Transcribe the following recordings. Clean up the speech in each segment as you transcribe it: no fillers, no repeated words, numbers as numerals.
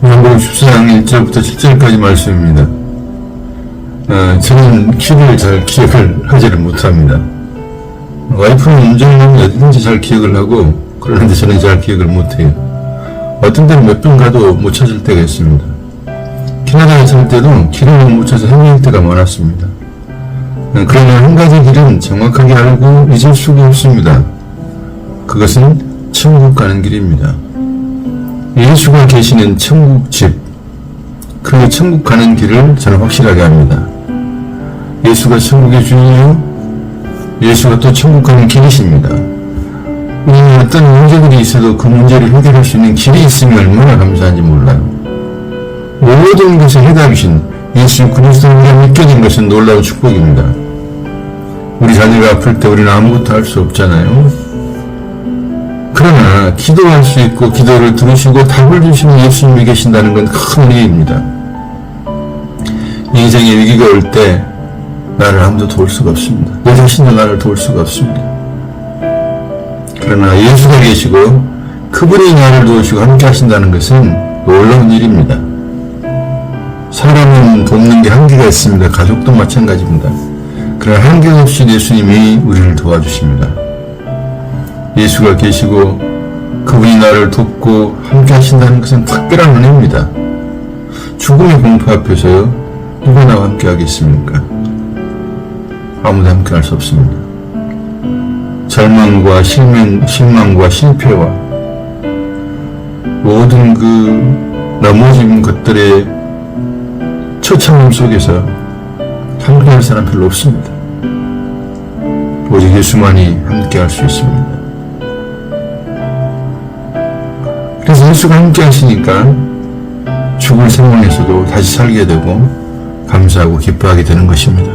요한복음 14장 1절부터 7절까지 말씀입니다. 저는 길을 잘 기억을 하지를 못합니다. 와이프는 운전하면 어딘지 잘 기억을 하고, 그런데 저는 잘 기억을 못해요. 어떤 때는 몇 번 가도 못 찾을 때가 있습니다. 캐나다에 살 때도 길을 못 찾아서 헤매일 때가 많았습니다. 그러나 한 가지 길은 정확하게 알고 잊을 수가 없습니다. 그것은 천국 가는 길입니다. 예수가 계시는 천국집, 그 천국 가는 길을 저는 확실하게 합니다. 예수가 천국의 주인이요, 예수가 또 천국 가는 길이십니다. 우리는 어떤 문제들이 있어도 그 문제를 해결할 수 있는 길이 있으면 얼마나 감사한지 몰라요. 모든 것의 해답이신 예수 그리스도를 믿게 된 것은 놀라운 축복입니다. 우리 자녀가 아플 때 우리는 아무것도 할 수 없잖아요. 그러나 기도할 수 있고 기도를 들으시고 답을 주시는 예수님이 계신다는 건 큰 은혜입니다. 인생의 위기가 올 때 나를 아무도 도울 수가 없습니다. 내 자신도 나를 도울 수가 없습니다. 그러나 예수가 계시고 그분이 나를 도우시고 함께 하신다는 것은 놀라운 일입니다. 사람은 돕는 게 한계가 있습니다. 가족도 마찬가지입니다. 그러나 한계 없이 예수님이 우리를 도와주십니다. 예수가 계시고 그분이 나를 돕고 함께 하신다는 것은 특별한 은혜입니다. 죽음의 공포 앞에서요, 누가 나와 함께 하겠습니까? 아무도 함께 할 수 없습니다. 절망과 실망과 실패와 모든 그 넘어진 것들의 처참함 속에서 함께 할 사람 별로 없습니다. 오직 예수만이 함께 할 수 있습니다. 그래서 예수가 함께 하시니까 죽을 상황에서도 다시 살게 되고 감사하고 기뻐하게 되는 것입니다.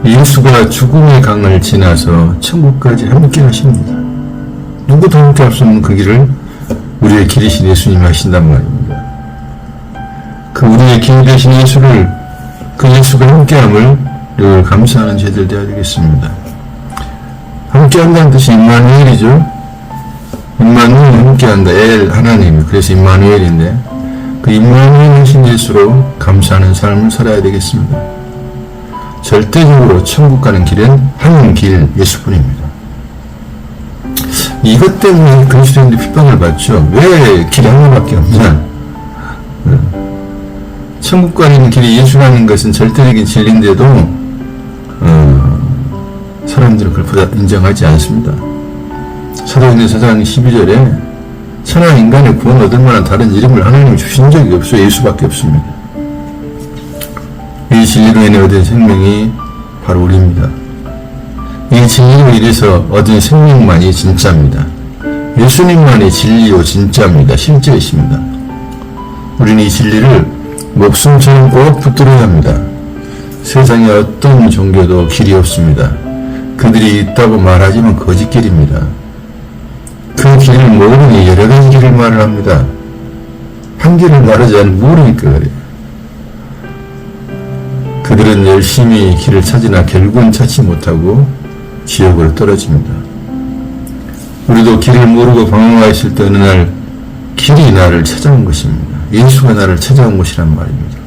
예수가 죽음의 강을 지나서 천국까지 함께 하십니다. 누구도 함께 할 수 없는 그 길을 우리의 길이신 예수님이 하신단 말입니다. 그 우리의 길 되신 예수를, 그 예수가 함께함을 늘 감사하는 저희들 되어야 되겠습니다. 함께한다는 뜻이 임마누엘이죠. 임마누엘 함께한다. 엘 하나님, 그래서 임마누엘인데 그 임마누엘 하신 예수로 감사하는 삶을 살아야 되겠습니다. 절대적으로 천국 가는 길은 한 길 예수뿐입니다. 이것 때문에 그리스도인들이 핍박을 받죠. 왜 길이 하나밖에 없냐? 천국 가는 길이 예수라는 것은 절대적인 진리인데도 사람들은 그걸 인정하지 않습니다. 사도행전 4장 12절에 천하 인간의 구원 얻을 만한 다른 이름을 하나님이 주신 적이 없어요. 예수밖에 없습니다. 이 진리로 인해 얻은 생명이 바로 우리입니다. 이 진리로 인해서 얻은 생명만이 진짜입니다. 예수님만이 진리요 진짜입니다. 실제이십니다. 우리는 이 진리를 목숨처럼 꼭 붙들어야 합니다. 세상에 어떤 종교도 길이 없습니다. 그들이 있다고 말하지만 거짓길입니다. 그 길을 모르니 여러 가지 길을 말을 합니다. 한 길을 말하지 않으면 모르니까 그래요. 그들은 열심히 길을 찾으나 결국은 찾지 못하고 지옥으로 떨어집니다. 우리도 길을 모르고 방황하여 있을 때 어느 날 길이 나를 찾아온 것입니다. 예수가 나를 찾아온 것이란 말입니다.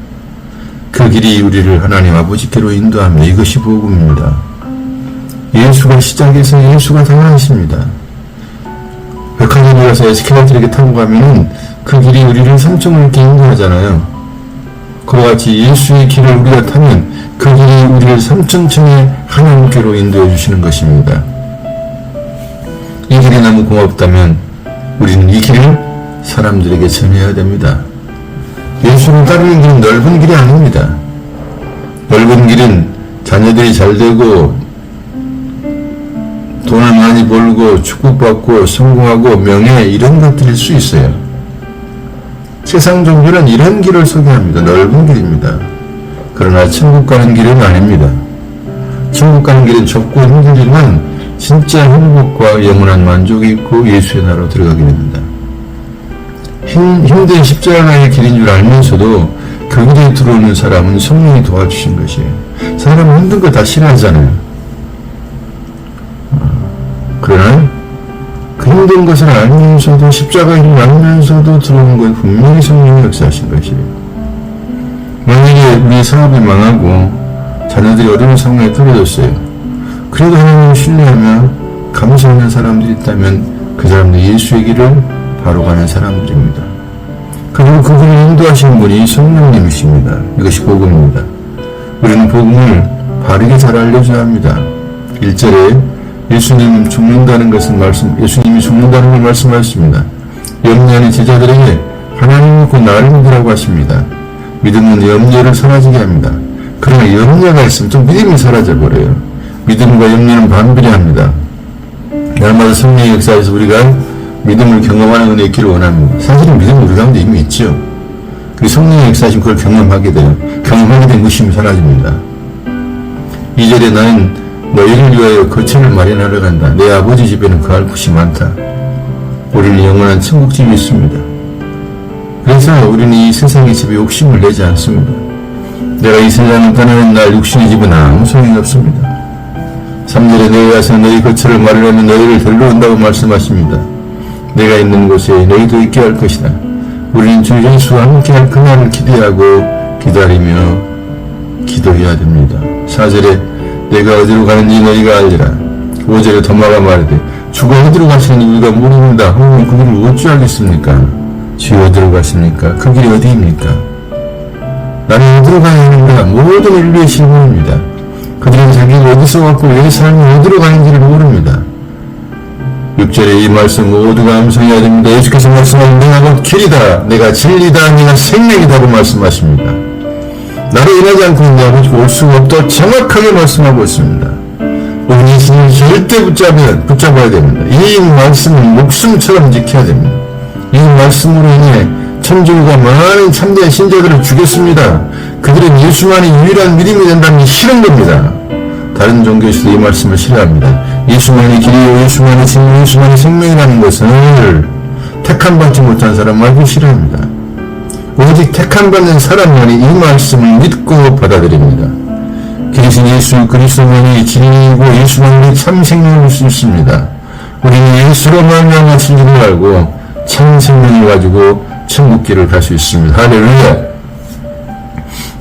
그 길이 우리를 하나님 아버지께로 인도하며 이것이 복음입니다. 예수가 시작해서 예수가 당하십니다. 백화점에 가서 에스컬레이터를 타고 가면은 그 길이 우리를 삼층을 이렇게 인도하잖아요. 그와 같이 예수의 길을 우리가 타면 그 길이 우리를 3층층의 하나님께로 인도해 주시는 것입니다. 이 길이 너무 고맙다면 우리는 이 길을 사람들에게 전해야 됩니다. 예수를 따르는 길은 넓은 길이 아닙니다. 넓은 길은 자녀들이 잘 되고 돈을 많이 벌고 축복받고 성공하고 명예 이런 것들일 수 있어요. 세상 종교는 이런 길을 소개합니다. 넓은 길입니다. 그러나 천국 가는 길은 아닙니다. 천국 가는 길은 좁고 힘들지만 진짜 행복과 영원한 만족이 있고 예수의 나라로 들어가게 됩니다. 힘든 십자가의 길인 줄 알면서도 그 길에 들어오는 사람은 성령이 도와주신 것이에요. 사람은 힘든 거 다 싫어하잖아요. 그러나 그 힘든 것을 알면서도 십자가를 알면서도 들어오는 건 분명히 성령이 역사하신 것이에요. 만약에 우리 사업이 망하고 자녀들이 어려운 상황에 떨어졌어요. 그래도 하나님을 신뢰하며 감사하는 사람들이 있다면 그 사람들 예수의 길을 바로 가는 사람들입니다. 그리고 그분을 인도하시는 분이 성령님이십니다. 이것이 복음입니다. 우리는 복음을 바르게 잘 알려줘야 합니다. 1절에 예수님이 죽는다는 걸 말씀하셨습니다. 염려하는 제자들에게 하나님은 곧 나를 믿으라고 하십니다. 믿음은 염려를 사라지게 합니다. 그러나 염려가 있으면 좀 믿음이 사라져버려요. 믿음과 염려는 반비례합니다. 날마다 성령의 역사에서 우리가 믿음을 경험하는 은혜의 길을 원합니다. 사실은 믿음은 우리 가운데 이미 있죠. 그리고 성령의 역사에서 그걸 경험하게 돼요. 경험하게 되면 의심이 사라집니다. 2절에 나는 너희를 위하여 거처를 마련하러 간다. 내 아버지 집에는 거할 곳이 많다. 우리는 영원한 천국집이 있습니다. 그래서 우리는 이 세상의 집에 욕심을 내지 않습니다. 내가 이 세상을 떠나는 날 육신의 집은 아무 소용이 없습니다. 3절에 너희 가서 너희 거처를 마련하면 너희를 데려온다고 말씀하십니다. 내가 있는 곳에 너희도 있게 할 것이다. 우리는 주 예수와 함께 할 그날을 기대하고 기다리며 기도해야 됩니다. 4절에 내가 어디로 가는지 너희가 알리라. 5절에 도마가 말하되 주가 어디로 가시는지 우리가 모릅니다. 하면 그 길을 어찌 알겠습니까? 주가 어디로 가십니까? 그 길이 어디입니까? 나는 어디로 가야 하는가? 모든 인류의 질문입니다. 그들은 자기가 어디서 왔고 왜 삶이 어디로 가는지를 모릅니다. 6절에 이 말씀 모두가 암송해야 됩니다. 예수께서 말씀하신 내가 곧 길이다, 내가 진리다, 내가 생명이다고 말씀하십니다. 나를 인하지 않고 내 아버지가 올 수가 없다 정확하게 말씀하고 있습니다. 우리는 예수님을 절대 붙잡아야 됩니다. 이 말씀을 목숨처럼 지켜야 됩니다. 이 말씀으로 인해 천주교가 많은 참된 신자들을 죽였습니다. 그들은 예수만이 유일한 믿음이 된다는 게 싫은 겁니다. 다른 종교에서도 이 말씀을 싫어합니다. 예수만이 길이요, 예수만이 진리, 예수만이 생명이라는 것을 택함받지 못한 사람 알기 싫어합니다. 오직 택함받는 사람만이 이 말씀을 믿고 받아들입니다. 그래서 예수 그리스도만이 진리이고 예수만이 참 생명일 수 있습니다. 우리는 예수로 말미암아 진리를 알고 참 생명을 가지고 천국길을 갈 수 있습니다. 할렐루야.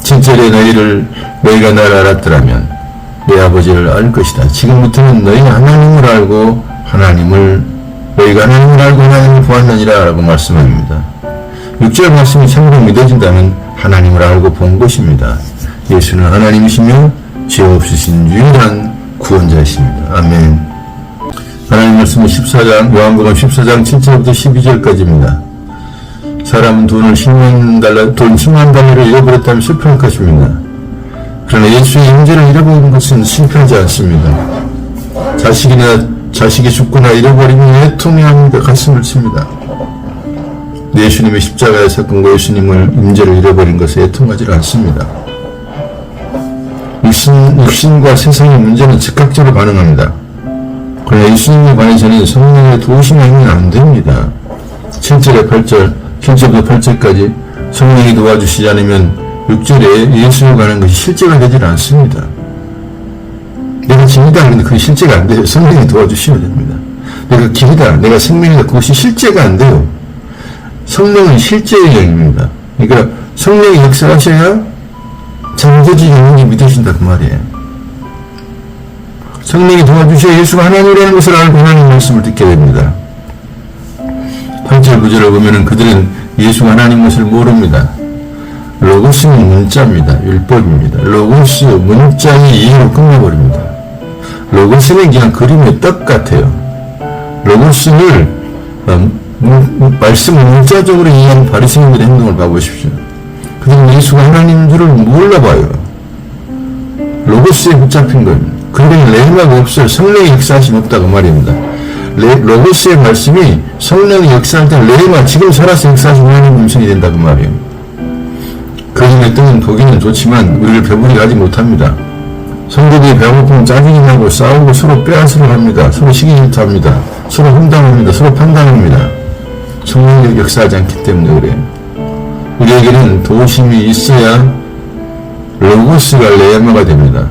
7절에 너희가 나를 알았더라면 내 아버지를 알 것이다. 지금부터는 너희가 하나님을 알고 너희가 하나님을 알고 하나님을 보았느니라 라고 말씀합니다. 6절 말씀이 참으로 믿어진다면 하나님을 알고 본 것입니다. 예수는 하나님이시며 죄 없으신 유일한 구원자이십니다. 아멘. 하나님 말씀은 요한복음 14장 7절부터 12절까지입니다. 사람은 돈 10만 달러를 잃어버렸다면 슬퍼할 것입니다. 그러나 예수의 임재를 잃어버리는 것은 실패하지 않습니다. 자식이 죽거나 잃어버리면 애통해합니다. 가슴을 칩니다. 예수님의 십자가의 사건과 예수님을 임재를 잃어버린 것에 애통하지 않습니다. 육신과 세상의 문제는 즉각적으로 반응합니다. 그러나 예수님에 관해서는 성령의 도우심이 아니면 안 됩니다. 7절부터 8절까지 성령이 도와주시지 않으면 6절에 예수를 가는 것이 실제가 되질 않습니다. 내가 길이다 하는데 그게 실제가 안 돼요. 성령이 도와주시면 됩니다. 내가 길이다, 내가 생명이다, 그것이 실제가 안 돼요. 성령은 실제의 영입니다. 그러니까 성령이 역사하셔야 잠재지 영혼이 믿으신다 그 말이에요. 성령이 도와주셔야 예수가 하나님이라는 것을 알고 하나님 말씀을 듣게 됩니다. 8절 9절을 보면은 그들은 예수가 하나님 것을 모릅니다. 로고스는 문자입니다. 율법입니다. 로고스 문자의 이해로 끝내버립니다. 로고스는 그냥 그림의 떡 같아요. 로고스를 말씀을 문자적으로 이해한 바리새인들의 행동을 봐보십시오. 그들은 예수가 하나님인 줄을 몰라봐요. 로고스에 붙잡힌 겁니다. 그들은 레마가 없어요. 성령의 역사하심 없다고 말입니다. 로고스의 말씀이 성령의 역사할 때 레마, 지금 살아서 역사하신 하나님 음성이 된다고 말이에요. 그림의 뜻은 보기는 좋지만 우리를 배부르게 하지 못합니다. 성도들이 배고프면 짜증이 나고 싸우고 서로 빼앗으려 합니다. 서로 시기 질투합니다. 서로 험담합니다. 서로 판단합니다. 성령이 역사하지 않기 때문에 그래요. 우리에게는 도우심이 있어야 로고스가 레마가 됩니다.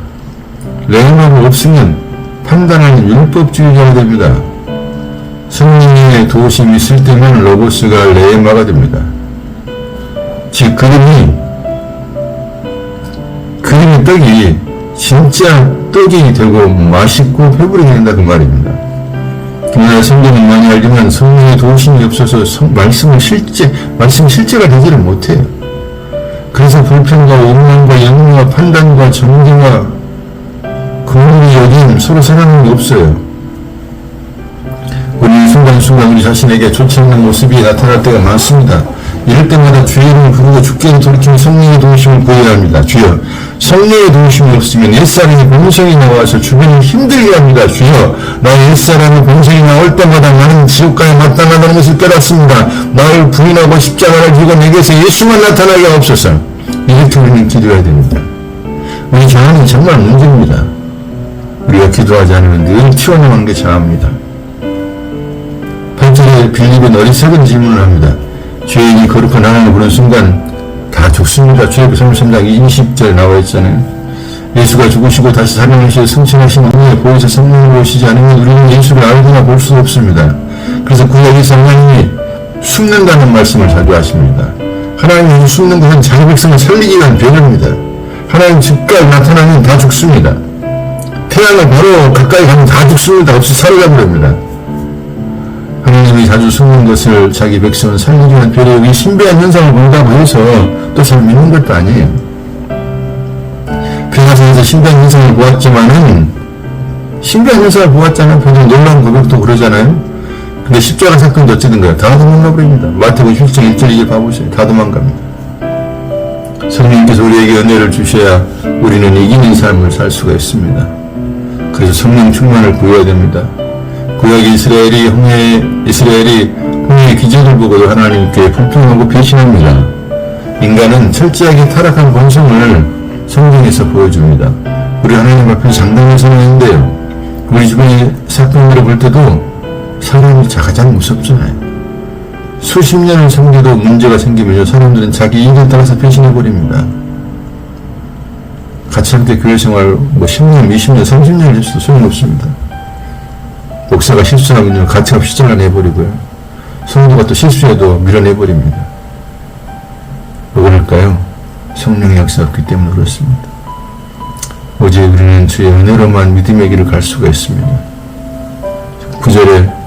레마가 없으면 판단하는 율법주의자가 됩니다. 성령의 도우심이 있을 때만 로고스가 레마가 됩니다. 즉 그림의 떡이 진짜 떡이 되고 맛있고 배부르게 된다 그 말입니다. 그러나 성경은 많이 알지만 성령의 도우심이 없어서 말씀이 실제가 되지를 못해요. 그래서 불평과 원망과 영문과 판단과 정죄와 긍휼이 여김 서로 사랑하는 게 없어요. 우리 순간순간 우리 자신에게 좋지 않는 모습이 나타날 때가 많습니다. 이럴 때마다 주의 이름을 부르고 주께로 돌이키며 성령의 도우심을 구해야 합니다. 주여, 성령의 도우심이 없으면 옛사람이 본성이 나와서 주변을 힘들게 합니다. 주여, 나의 옛사람이 본성이 나올 때마다 나는 지옥가에 마땅하다는 것을 깨닫습니다. 나를 부인하고 십자가를 지고 내게서 예수만 나타나게 하옵소서. 이렇게 우리는 기도해야 됩니다. 우리 자아는 정말 문제입니다. 우리가 기도하지 않으면 늘 튀어나오는 게 자아입니다. 8절에 빌립은 어리석은 질문을 합니다. 죄인이 거룩한 하나님을 부르는 순간 다 죽습니다. 주의 33장 20절에 나와 있잖아요. 예수가 죽으시고 다시 살아나시고 승천하신 후에 보혜사 성령으로 오시지 않으면 우리는 예수를 알거나 볼 수 없습니다. 그래서 구약에서 하나님이 숨는다는 말씀을 자주 하십니다. 하나님이 숨는 것은 자기 백성을 살리기 위한 배려입니다. 하나님 즉각 나타나면 다 죽습니다. 태양을 바로 가까이 가면 다 죽습니다. 없이 살아버립니다. 하나님이 자주 숨는 것을 자기 백성을 살리기 위한 배려의 신비한 현상을 본다고 해서 또 잘 믿는 것도 아니에요. 변화선에서 신비한 현상을 보았지만은 신비한 현상을 보았잖아요. 굉장히 놀라운 고백도 그러잖아요. 근데 십자가 사건도 어찌든가요. 다 도망가버립니다. 마태복음 17장 1절 2절 봐보세요. 다 도망갑니다. 성령님께서 우리에게 은혜를 주셔야 우리는 이기는 삶을 살 수가 있습니다. 그래서 성령 충만을 구해야 됩니다. 구약 이스라엘이 홍해의 기적을 보고도 하나님께 불평하고 배신합니다. 인간은 철저하게 타락한 본성을 성경에서 보여줍니다. 우리 하나님 앞에 장담해서는 했는데요. 우리 주변의 사건들을 볼 때도 사람이 가장 무섭잖아요. 수십 년을 섬겨도 문제가 생기면요. 사람들은 자기 이익에 따라서 배신해버립니다. 같이 함께 교회 생활 10년, 20년, 30년 했어도 소용없습니다. 목사가 실수하면요. 같이 없이 잘라내버리고요. 성도가 또 실수해도 밀어내버립니다. 왜 그럴까요? 성령의 역사가 없기 때문에 그렇습니다. 오직 우리는 주의 은혜로만 믿음의 길을 갈 수가 있습니다. 9절에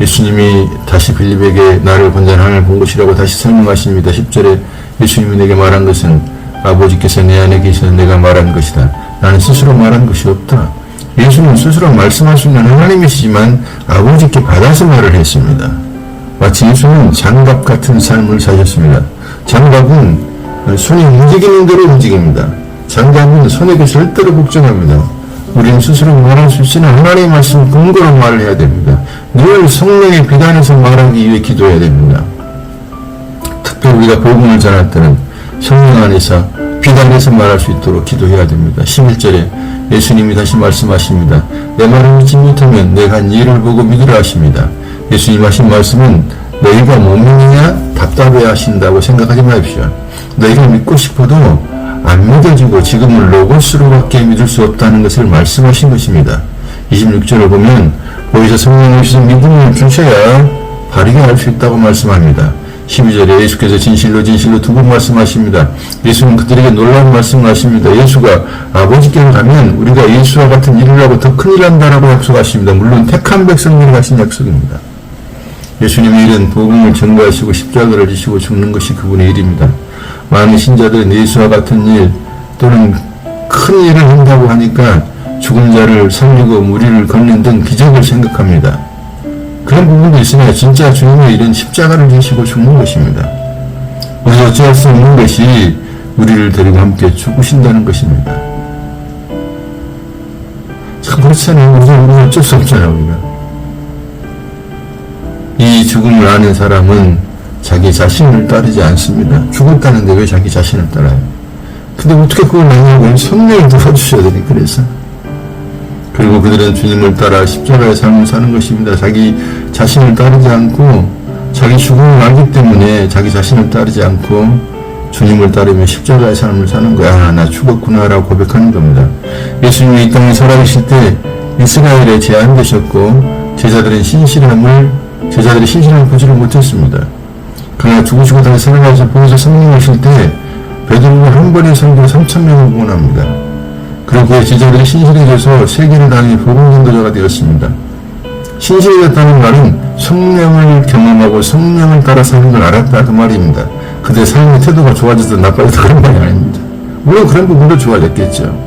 예수님이 다시 빌립에게 나를 본전 하나를 본 것이라고 다시 설명하십니다. 10절에 예수님이 내게 말한 것은 아버지께서 내 안에 계셔서 내가 말한 것이다. 나는 스스로 말한 것이 없다. 예수는 스스로 말씀할 수 있는 하나님이시지만 아버지께 받아서 말을 했습니다. 마치 예수는 장갑 같은 삶을 사셨습니다. 장갑은 손이 움직이는 대로 움직입니다. 장갑은 손에게 절대로 복종합니다. 우리는 스스로 말할 수 있으나 하나님의 말씀 근거로 말을 해야 됩니다. 늘 성령의 비단에서 말하기 위해 기도해야 됩니다. 특별히 우리가 복음을 전할 때는 성령 안에서 비단에서 말할 수 있도록 기도해야 됩니다. 11절에 예수님이 다시 말씀하십니다. 내 말을 믿지 못하면 내가 한 일을 보고 믿으라 하십니다. 예수님 하신 말씀은 너희가 못 믿느냐 답답해 하신다고 생각하지 마십시오. 너희가 믿고 싶어도 안 믿어지고 지금은 로고스로밖에 믿을 수 없다는 것을 말씀하신 것입니다. 26절을 보면 보혜사 성령을 오셔서 믿음을 주셔야 바르게 알 수 있다고 말씀합니다. 12절에 예수께서 진실로 두 번 말씀하십니다. 예수는 그들에게 놀라운 말씀을 하십니다. 예수가 아버지께로 가면 우리가 예수와 같은 일을 하고 더 큰 일을 한다라고 약속하십니다. 물론 택한 백성들이 하신 약속입니다. 예수님의 일은 복음을 전가하시고 십자가를 지시고 죽는 것이 그분의 일입니다. 많은 신자들은 예수와 같은 일 또는 큰 일을 한다고 하니까 죽은 자를 살리고 무리를 걷는 등 기적을 생각합니다. 그런 부분도 있으나 진짜 주님의 일은 십자가를 지시고 죽는 것입니다. 우리 어찌할 수 없는 것이 우리를 데리고 함께 죽으신다는 것입니다. 참 그렇잖아요. 우리가 어쩔 수 없잖아요. 우리가. 이 죽음을 아는 사람은 자기 자신을 따르지 않습니다. 죽었다는데 왜 자기 자신을 따라요? 근데 어떻게 그걸 아냐고 성령을 도와주셔야 되니 그래서. 그리고 그들은 주님을 따라 십자가의 삶을 사는 것입니다. 자기 자신을 따르지 않고 자기 죽음을 알기 때문에 자기 자신을 따르지 않고 주님을 따르며 십자가의 삶을 사는 거야. 아, 나 죽었구나 라고 고백하는 겁니다. 예수님이 이 땅에 살아계실 때 이스라엘에 제한되셨고 제자들이 신실함을 보지를 못했습니다. 그러나 죽으시고 다시 살아나서 보혜사 성령 오실 때 베드로가 한 번에 선교 3,000명을 구원합니다. 그리고 그의 제자들이 신실해져서 세계를 다니는 복음 전도자가 되었습니다. 신실해졌다는 말은 성령을 경험하고 성령을 따라 사는 걸 알았다 그 말입니다. 그들의 삶의 태도가 좋아져서 나빠져서 그런 말이 아닙니다. 물론 그런 부분도 좋아졌겠죠.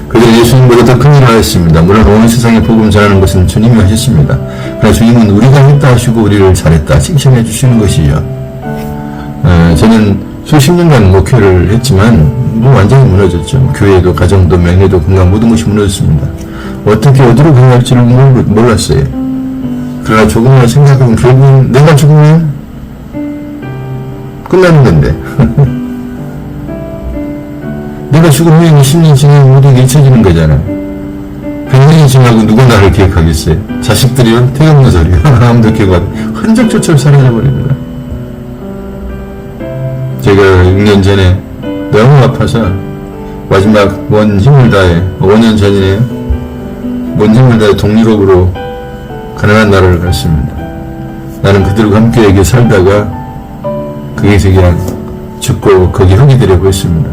그들은 예수님보다 더 큰 일을 하였습니다. 물론 온 세상에 복음 전하는 것은 주님이 하셨습니다. 그러나 주님은 우리가 했다 하시고 우리를 잘했다 칭찬해 주시는 것이죠. 저는 수십 년간 목회를 했지만 완전히 무너졌죠. 교회도 가정도 명예도 건강 모든 것이 무너졌습니다. 어떻게 어디로 가야할지를 몰랐어요. 그러나 조금만 생각하면 결국은 내가 죽으면 끝나는 건데 내가 죽으면 20년 지나면 모든 게 잊혀지는 거잖아요. 100년이 지나고 누가 나를 기억하겠어요? 자식들이요? 태극노설이요? 아무도 기억 안 해요. 흔적조차 사라져버립니다. 제가 6년 전에 너무 아파서 마지막 먼 힘을 다해 5년 전이네요. 먼 힘을 다해 동유럽으로 가난한 나라를 갔습니다. 나는 그들과 함께 여기 살다가 거기서 그냥 죽고 거기 흙이 되려버렸습니다.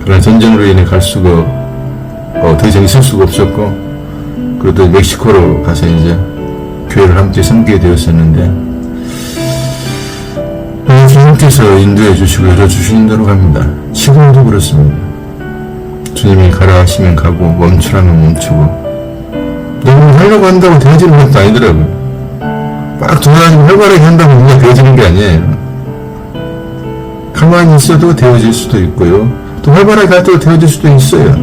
그러나 전쟁으로 인해 갈 수가 더 이상 있을 수가 없었고 그래도 멕시코로 가서 이제 교회를 함께 섬기게 되었었는데 주님께서 인도해 주시고 열어주시는 대로 갑니다. 지금도 그렇습니다. 주님이 가라 하시면 가고 멈추라면 멈추고 너무 하려고 한다고 되어지는 것도 아니더라고요. 막 돌아다니고 활발하게 한다고 뭔가 되어지는 게 아니에요. 가만히 있어도 되어질 수도 있고요. 또 활발하게 할 때도 되어질 수도 있어요.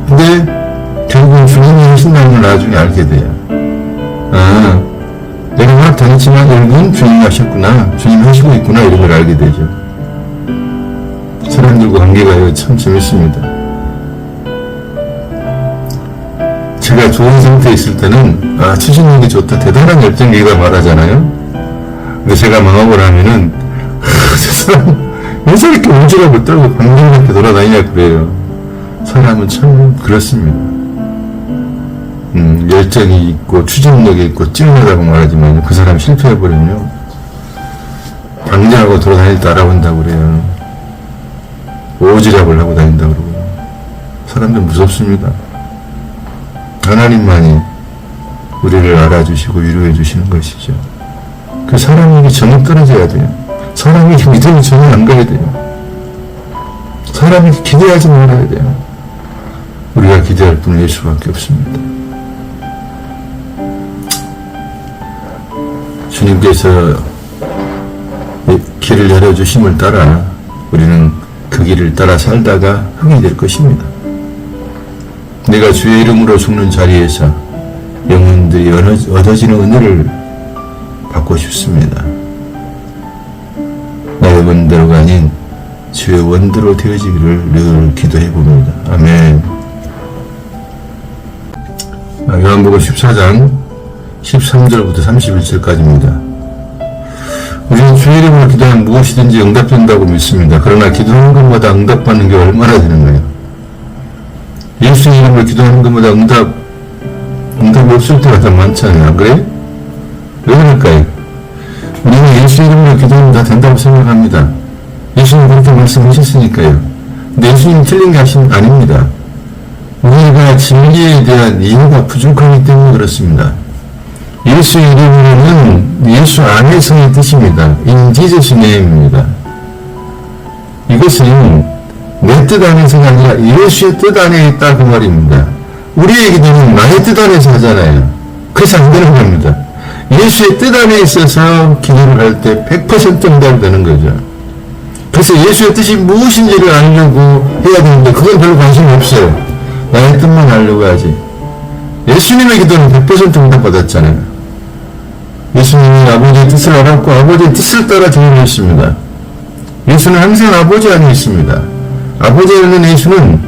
근데 결국은 주님이 하신다는 걸 나중에 알게 돼요. 아, 내가 막 다녔지만 결국은 주님이 하셨구나, 주님이 하시고 있구나 이런 걸 알게 되죠. 사람들과 관계가 참 재밌습니다. 제가 좋은 상태에 있을 때는 추진력이 좋다, 대단한 열정기가 말하잖아요. 근데 제가 망하고 나면은 저 사람 왜 저렇게 움직여 떨고 방송한테 돌아다니냐 그래요. 사람은 참 그렇습니다. 열정이 있고 추진력이 있고 찌르다고 말하지만 그 사람 실패해버리면 방장하고 돌아다닐 때 알아본다고 그래요. 오지랖을 하고 다닌다고 그러고. 사람들 무섭습니다. 하나님만이 우리를 알아주시고 위로해 주시는 것이죠. 그 사람에게 정이 떨어져야 돼요. 사람에게 믿음이 전혀 안 가야 돼요. 사람에게 기대하지 말아야 돼요. 우리가 기대할 분은 예수밖에 없습니다. 주님께서 길을 열어주심을 따라 우리는 그 길을 따라 살다가 흙이 될 것입니다. 내가 주의 이름으로 죽는 자리에서 영혼들이 얻어지는 은혜를 받고 싶습니다. 나의 원대로가 아닌 주의 원대로 되어지기를 늘 기도해 봅니다. 아멘. 요한복음 14장 13절부터 31절까지입니다. 우리는 주의 이름으로 기도하면 무엇이든지 응답된다고 믿습니다. 그러나 기도하는 것마다 응답받는 게 얼마나 되는가요? 예수 이름으로 기도하는 것마다 응답이 없을 때가 더 많잖아요. 안 그래? 왜 그럴까요? 우리는 예수 이름으로 기도하면 다 된다고 생각합니다. 예수님 그렇게 말씀하셨으니까요. 근데 예수님 틀린 게 아닙니다. 우리가 진리에 대한 이해가 부족하기 때문에 그렇습니다. 예수 이름으로는 예수 안에서의 뜻입니다. In Jesus name입니다. 이것은 내 뜻 안에서가 아니라 예수의 뜻 안에 있다 그 말입니다. 우리의 기도는 나의 뜻 안에서 하잖아요. 그래서 안 되는 겁니다. 예수의 뜻 안에 있어서 기도를 할 때 100% 응답되는 거죠. 그래서 예수의 뜻이 무엇인지를 알려고 해야 되는데 그건 별로 관심이 없어요. 나의 뜻만 알려고 하지. 예수님의 기도는 100% 응답받았잖아요. 예수님이 아버지의 뜻을 알았고 아버지의 뜻을 따라 기도했습니다. 예수는 항상 아버지 안에 있습니다. 아버지에 있는 예수는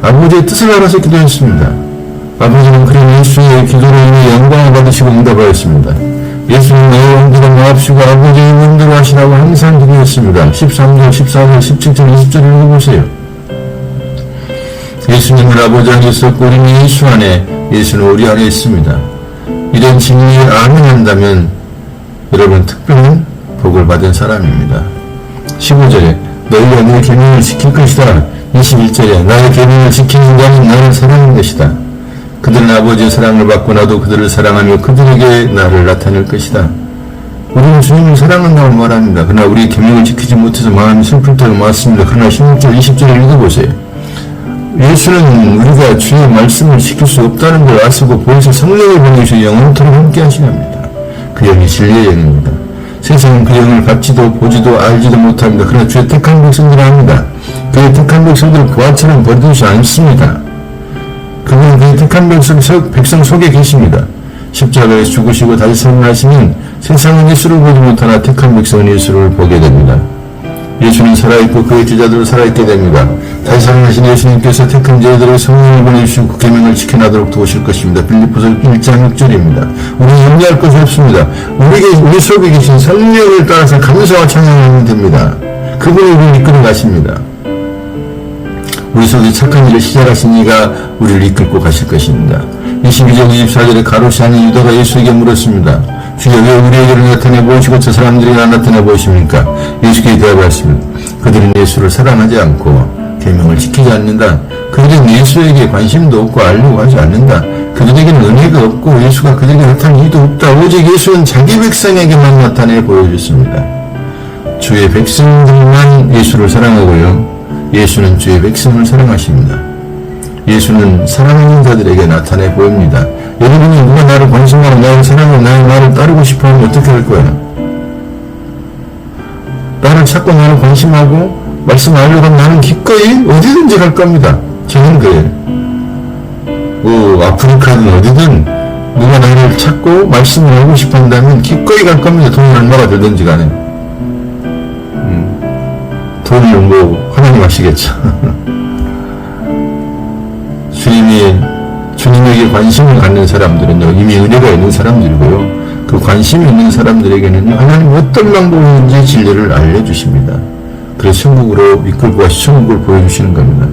아버지의 뜻을 알아서 기도했습니다. 아버지는 그런 예수의 기도로 인해 영광을 받으시고 응답하였습니다. 예수는 너의 원대로 모압시고 아버지의 원대로 하시라고 항상 기도했습니다. 13절, 14절, 17절, 20절 읽어보세요. 예수님을 아버지 안에 있었고 우리는 예수 안에, 예수는 우리 안에 있습니다. 이런 진리를 아멘한다면 여러분 특별한 복을 받은 사람입니다. 15절에 너희가 내 계명을 지킬 것이다. 21절에 나의 계명을 지키는 자는 나를 사랑하는 것이다. 그들은 아버지의 사랑을 받고 나도 그들을 사랑하며 그들에게 나를 나타낼 것이다. 우리는 주님을 사랑한다고 말합니다. 그러나 우리 계명을 지키지 못해서 마음이 슬플 때가 많습니다. 그러나 16절, 20절을 읽어보세요. 예수는 우리가 주의 말씀을 지킬 수 없다는 걸 아시고 보이사 성령을 보내주셔 영원토록 함께 하시려 합니다. 그 영이 진리의 영입니다. 세상은 그 영을 받지도 보지도 알지도 못합니다. 그러나 주의 택한 백성들을 압니다. 그의 택한 백성들을 부하처럼 버리지 않습니다. 그분은 그의 택한 백성 속에 계십니다. 십자가에 죽으시고 다시 살아나시면 세상은 예수를 보지 못하나 택한 백성은 예수를 보게 됩니다. 예수는 살아있고 그의 제자들은 살아있게 됩니다. 다시 살아나신 예수님께서 택한 제자들에게 성령을 보내주시고 그 계명을 지켜나도록 도우실 것입니다. 빌립보서 1장 6절입니다. 우리는 염려할 것이 없습니다. 우리 속에 계신 성령을 따라서 감사와 찬양하면 됩니다. 그분이 우리를 이끌어 가십니다. 우리 속에 착한 일을 시작하신 이가 우리를 이끌고 가실 것입니다. 22절 24절에 가롯이 하는 유다가 예수에게 물었습니다. 주여 왜 우리에게를 나타내 보이시고 저 사람들에게 안 나타내 보이십니까? 예수께서 대답하였습니다. 그들은 예수를 사랑하지 않고 계명을 지키지 않는다. 그들은 예수에게 관심도 없고 알려고 하지 않는다. 그들에게는 은혜가 없고 예수가 그들에게 나타난 이유도 없다. 오직 예수는 자기 백성에게만 나타내 보여줬습니다. 주의 백성들만 예수를 사랑하고요. 예수는 주의 백성을 사랑하십니다. 예수는 사랑하는 자들에게 나타내 보입니다. 여러분이 누가 나를 관심하고 나를 사랑하고 나의 말을 따르고 싶어 하면 어떻게 할 거야? 나를 찾고 나를 관심하고 말씀하려고 하면 나는 기꺼이 어디든지 갈 겁니다. 저는 그래요. 아프리카든 어디든 누가 나를 찾고 말씀을 하고 싶어 한다면 기꺼이 갈 겁니다. 돈이 얼마가 들든지 간에. 돈을 하나님 아시겠죠. 주님에게 관심을 갖는 사람들은요, 이미 은혜가 있는 사람들이고요, 그 관심이 있는 사람들에게는 하나님 어떤 방법인지 진리를 알려주십니다. 그래서 천국으로 이끌고 가시 천국을 보여주시는 겁니다.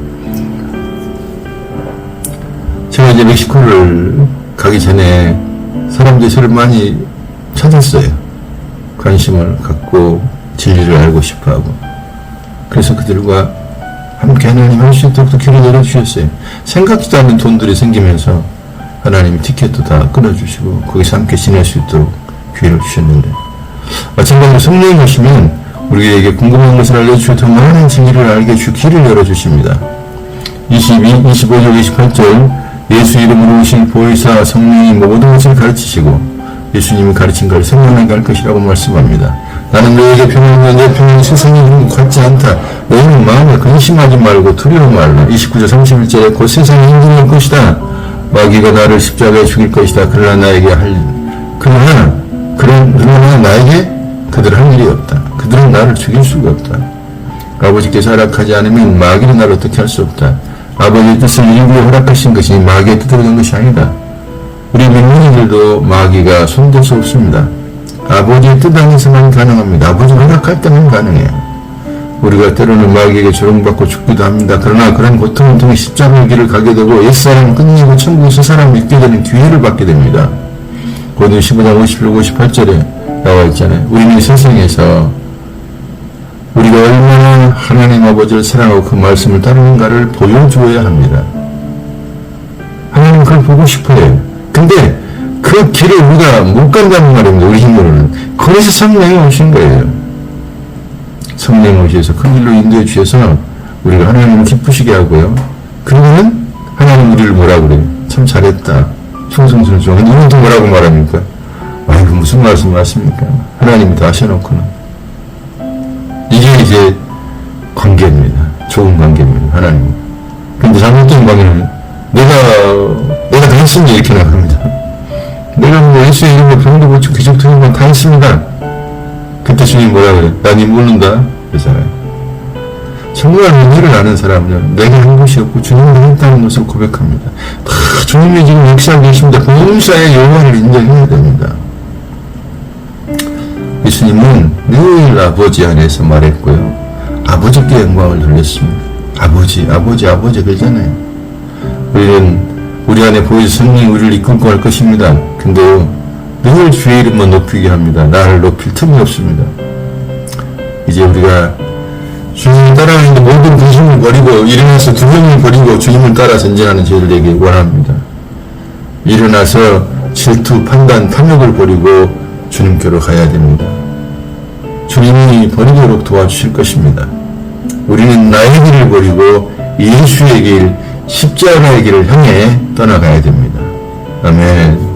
제가 이제 멕시코를 가기 전에 사람들이 저를 많이 찾았어요. 관심을 갖고 진리를 알고 싶어 하고. 그래서 그들과 함께 하나님 할 수 있도록 길을 열어주셨어요. 생각지도 않는 돈들이 생기면서 하나님이 티켓도 다 끊어주시고 거기서 함께 지낼 수 있도록 기회를 주셨는데, 마찬가지로 성령이 오시면 우리에게 궁금한 것을 알려주시고 더 많은 진리를 알게 길을 열어주십니다. 25절 28절 예수 이름으로 오신 보혜사 성령이 모든 것을 가르치시고 예수님이 가르친 걸 생각나게 할 것이라고 말씀합니다. 나는 너에게 평안하며 내 평안이 세상에 같지 않다. 너희는 마음에 근심하지 말고 두려워 말라. 29절 31절에 곧 세상에 힘들 것이다. 마귀가 나를 십자가에 죽일 것이다. 그러나 나에게 그들은 할 일이 없다. 그들은 나를 죽일 수가 없다. 아버지께서 허락하지 않으면 마귀는 나를 어떻게 할 수 없다. 아버지의 뜻을 일부러 허락하신 것이 마귀의 뜻대로 된 것이 아니다. 우리 민민이들도 마귀가 손댈 수 없습니다. 아버지의 뜻 안에서만 가능합니다. 아버지가 허락할 때만 가능해요. 우리가 때로는 마귀에게 조롱받고 죽기도 합니다. 그러나 그런 고통을 통해 십자가의 길을 가게 되고 옛사람을 끝내고 천국에 새 사람을 믿게 되는 기회를 받게 됩니다. 고린도 15장 58절에 나와 있잖아요. 우리는 세상에서 우리가 얼마나 하나님 아버지를 사랑하고 그 말씀을 따르는가를 보여주어야 합니다. 하나님 그걸 보고 싶어요. 근데 그 길을 우리가 못 간다는 말입니다. 우리 힘으로는. 그래서 성령이 오신 거예요. 성령이 오셔서 그 길로 인도해 주셔서 우리가 하나님을 기쁘시게 하고요. 그러면은 하나님 우리를 뭐라 그래요? 참 잘했다. 충성스러워. 근데 이분도 뭐라고 말합니까? 아이고 무슨 말씀을 하십니까? 하나님이 다 하셔놓고는. 이게 이제 관계입니다. 좋은 관계입니다. 하나님. 근데 잘못된 관계는 내가 다 했으니 이렇게 나갑니다. 내가 뭐 예수의 이름으로 병도 고치고 기적도 하는 다 했습니다. 그때 주님 뭐라 그래? 나 니 모른다. 그러잖아요. 정말 은혜를 아는 사람은 내가 한 것이 없고 주님이 했다는 것을 고백합니다. 다 주님이 지금 역사하고 계십니다. 범사의 영광을 인정해야 됩니다. 예수님은 늘 아버지 안에서 말했고요. 아버지께 영광을 돌렸습니다. 아버지 그러잖아요. 우리는 우리 안에 보이는 성령이 우리를 이끌고 갈 것입니다. 근데요, 늘 주의 이름만 높이게 합니다. 나를 높일 틈이 없습니다. 이제 우리가 주님을 따라가는 모든 근심을 버리고 일어나서 두려움을 버리고 주님을 따라 전진하는 저희들 되기 원합니다. 일어나서 질투, 판단, 탐욕을 버리고 주님께로 가야 됩니다. 주님이 버리도록 도와주실 것입니다. 우리는 나의 길을 버리고 예수의 길, 십자가의 길을 향해 떠나가야 됩니다. 아멘.